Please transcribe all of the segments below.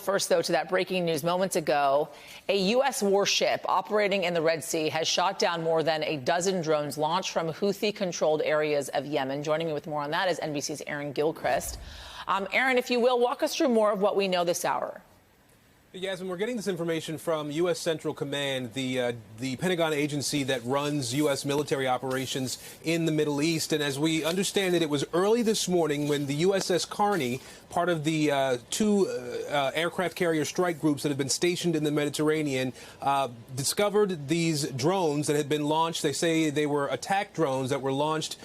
First, though, to that breaking news moments ago, a U.S. warship operating in the Red Sea has shot down more than a dozen drones launched from Houthi-controlled areas of Yemen. Joining me with more on that is NBC's Aaron Gilchrist. Aaron, if you will, walk us through more of what we know this hour. Yasmin, we're getting this information from U.S. Central Command, the Pentagon agency that runs U.S. military operations in the Middle East. And as we understand it, it was early this morning when the USS Carney, part of the two aircraft carrier strike groups that have been stationed in the Mediterranean, discovered these drones that had been launched. They say they were attack drones that were launched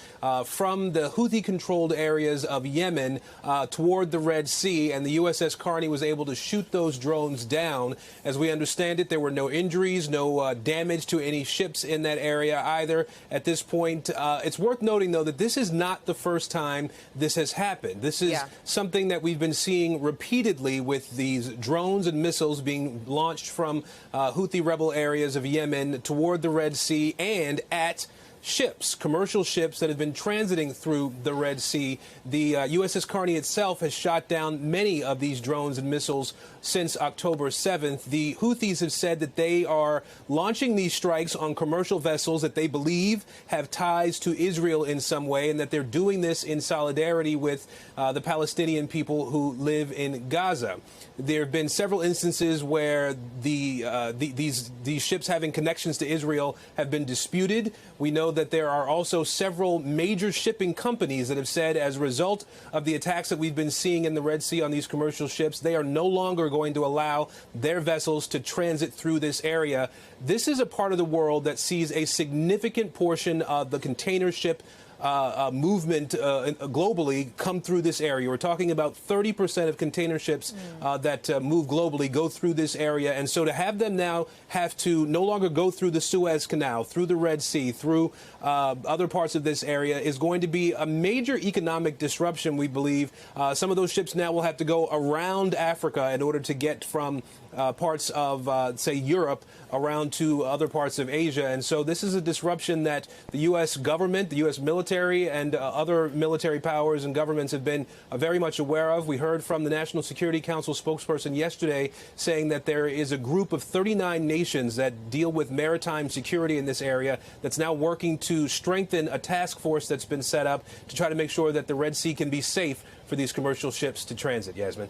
from the Houthi-controlled areas of Yemen toward the Red Sea. And the USS Carney was able to shoot those drones down. As we understand it, there were no injuries, no damage to any ships in that area either at this point. It's worth noting, though, that this is not the first time this has happened. This is something that we've been seeing repeatedly with these drones and missiles being launched from Houthi rebel areas of Yemen toward the Red Sea and at ships, commercial ships that have been transiting through the Red Sea. The USS Carney itself has shot down many of these drones and missiles since October 7th. The Houthis have said that they are launching these strikes on commercial vessels that they believe have ties to Israel in some way, and that they're doing this in solidarity with the Palestinian people who live in Gaza. There have been several instances where these ships having connections to Israel have been disputed. We know that there are also several major shipping companies that have said, as a result of the attacks that we've been seeing in the Red Sea on these commercial ships, they are no longer going to allow their vessels to transit through this area. This is a part of the world that sees a significant portion of the container ship movement globally come through this area. We're talking about 30% of container ships that move globally go through this area. And so to have them now have to no longer go through the Suez Canal, through the Red Sea, through other parts of this area is going to be a major economic disruption, we believe. Some of those ships now will have to go around Africa in order to get from parts of, say, Europe around to other parts of Asia. And so this is a disruption that the U.S. government, the U.S. military, and other military powers and governments have been very much aware of. We heard from the National Security Council spokesperson yesterday saying that there is a group of 39 nations that deal with maritime security in this area that's now working to strengthen a task force that's been set up to try to make sure that the Red Sea can be safe for these commercial ships to transit. Yasmin.